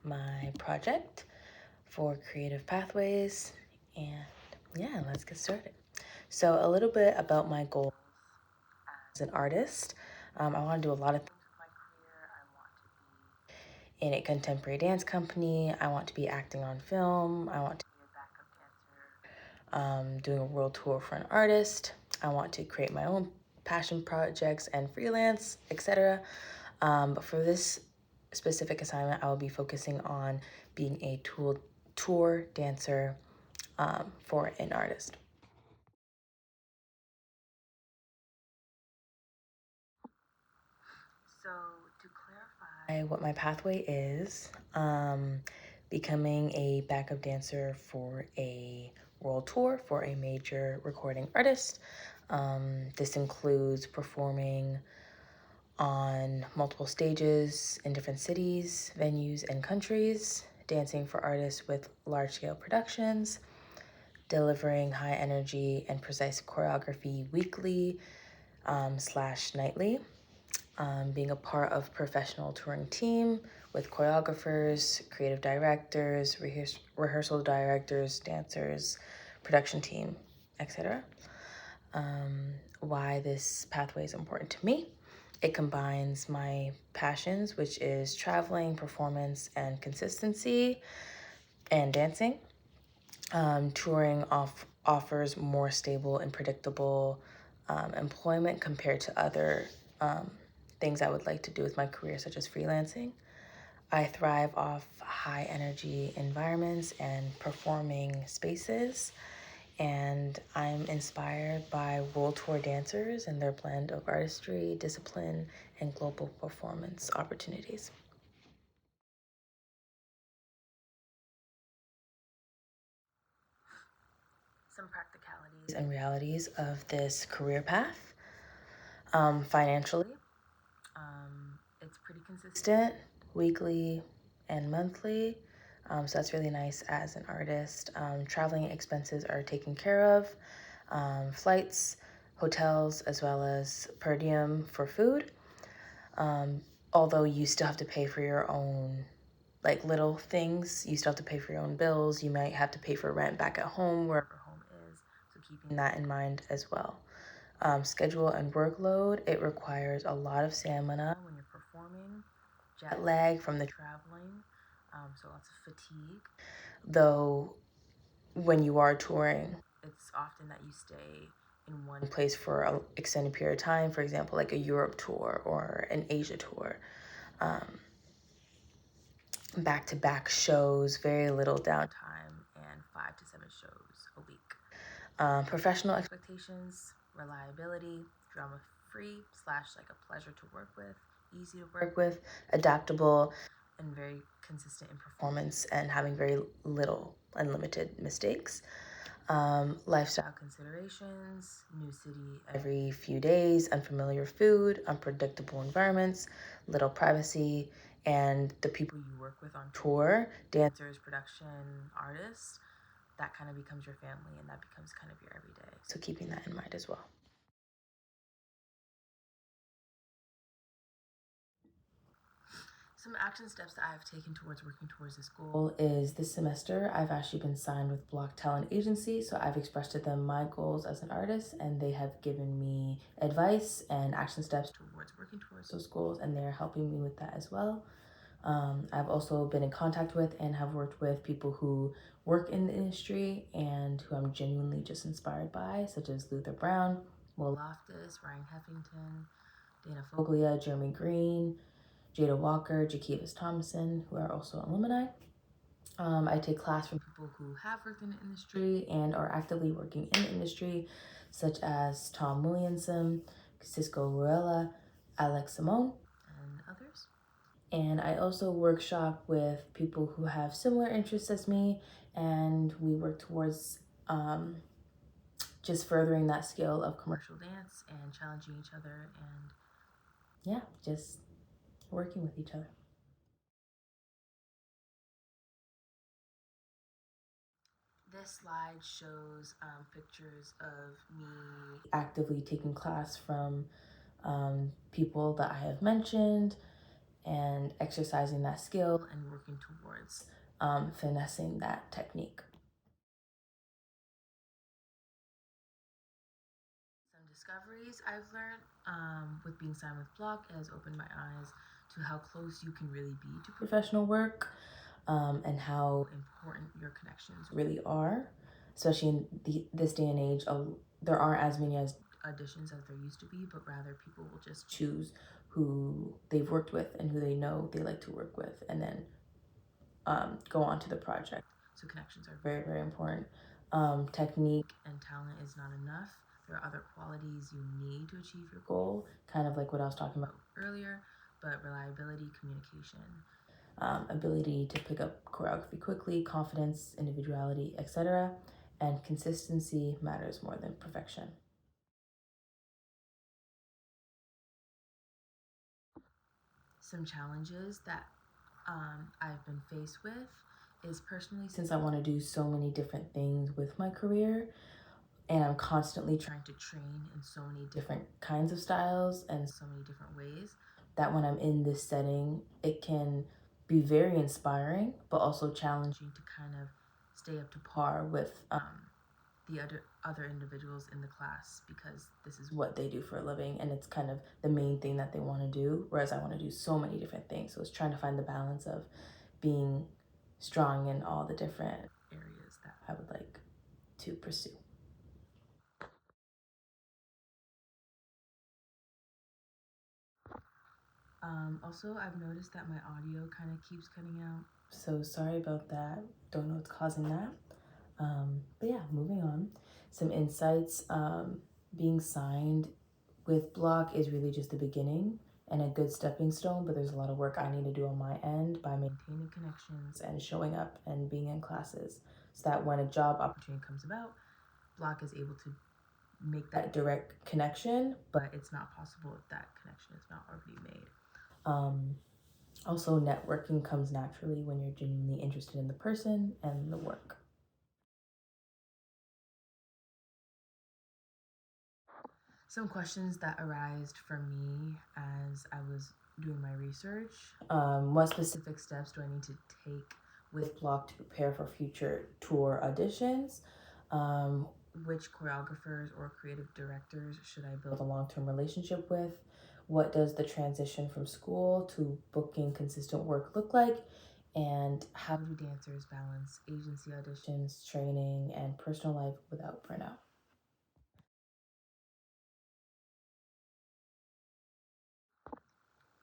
my project for Creative Pathways. And yeah, let's get started. So a little bit about my goals as an artist. I want to do a lot of things with my career. I want to be in a contemporary dance company. I want to be acting on film. I want to be a backup dancer, doing a world tour for an artist. I want to create my own passion projects and freelance, etc. But for this specific assignment, I will be focusing on being a tour dancer for an artist. So to clarify what my pathway is, becoming a backup dancer for a world tour for a major recording artist. This includes performing on multiple stages in different cities, venues, and countries, dancing for artists with large-scale productions, delivering high energy and precise choreography weekly / nightly, being a part of professional touring team with choreographers, creative directors, rehearsal directors, dancers, production team, etc. Why this pathway is important to me. It combines my passions, which is traveling, performance, and consistency, and dancing. Touring offers more stable and predictable employment compared to other things I would like to do with my career, such as freelancing. I thrive off high energy environments and performing spaces, and I'm inspired by world tour dancers and their blend of artistry, discipline, and global performance opportunities. Some practicalities and realities of this career path. Financially, it's pretty consistent, weekly and monthly. So that's really nice as an artist. Traveling expenses are taken care of, flights, hotels, as well as per diem for food. Although you still have to pay for your own, like, little things. You still have to pay for your own bills. You might have to pay for rent back at home, wherever home is. So keeping that in mind as well. Schedule and workload, it requires a lot of stamina when you're performing, jet lag from the traveling, so lots of fatigue. Though when you are touring, it's often that you stay in one place for an extended period of time, for example, like a Europe tour or an Asia tour. Back-to-back shows, very little downtime, and 5 to 7 shows a week. Professional expectations, reliability, drama-free / like a pleasure to work with, easy to work with, adaptable, and very consistent in performance, and having very little unlimited mistakes. Lifestyle considerations, new city every few days, unfamiliar food, unpredictable environments, little privacy, and the people you work with on tour, dancers, production, artists, that kind of becomes your family, and that becomes kind of your everyday. So keeping that in mind as well. Some action steps that I've taken towards working towards this goal is this semester I've actually been signed with Block Talent Agency, so I've expressed to them my goals as an artist, and they have given me advice and action steps towards working towards those goals, and they're helping me with that as well. I've also been in contact with and have worked with people who work in the industry and who I'm genuinely just inspired by, such as Luther Brown, Will Loftus, Ryan Heffington, Dana Foglia, Jeremy Green, Jada Walker, Jakevis Thomason, who are also alumni. I take class from people who have worked in the industry and are actively working in the industry, such as Tom Williamson, Cisco Ruella, Alex Simone, and others. And I also workshop with people who have similar interests as me, and we work towards just furthering that skill of commercial dance and challenging each other, and yeah, just working with each other. This slide shows pictures of me actively taking class from people that I have mentioned, and exercising that skill and working towards finessing that technique. Some discoveries I've learned with being signed with Block has opened my eyes to how close you can really be to professional work, and how important your connections really are, especially in this day and age. There aren't as many auditions as there used to be, but rather people will just choose who they've worked with and who they know they like to work with, and then go on to the project. So connections are very, very important. Technique and talent is not enough. There are other qualities you need to achieve your goal, kind of like what I was talking about earlier, but reliability, communication, ability to pick up choreography quickly, confidence, individuality, etc. And consistency matters more than perfection. Some challenges that I've been faced with is personally, since I want to do so many different things with my career, and I'm constantly trying to train in so many different kinds of styles and so many different ways, that when I'm in this setting, it can be very inspiring, but also challenging to kind of stay up to par with the other individuals in the class, because this is what they do for a living and it's kind of the main thing that they want to do, whereas I want to do so many different things. So it's trying to find the balance of being strong in all the different areas that I would like to pursue. Also, I've noticed that my audio kind of keeps cutting out. So sorry about that. Don't know what's causing that. But yeah, moving on. Some insights. Being signed with Block is really just the beginning and a good stepping stone, but there's a lot of work I need to do on my end by maintaining connections and showing up and being in classes, so that when a job opportunity comes about, Block is able to make that direct connection, but it's not possible if that connection is not already made. Also, networking comes naturally when you're genuinely interested in the person and the work. Some questions that arose for me as I was doing my research. What specific steps do I need to take with Block to prepare for future tour auditions? Which choreographers or creative directors should I build a long-term relationship with? What does the transition from school to booking consistent work look like? And how do dancers balance agency auditions, training, and personal life without burnout?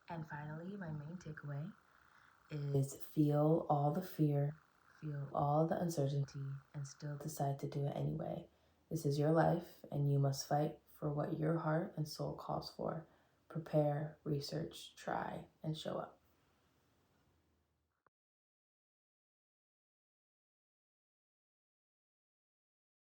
And finally, my main takeaway is feel all the fear, feel all the uncertainty, and still decide to do it anyway. This is your life, and you must fight for what your heart and soul calls for. Prepare, research, try, and show up.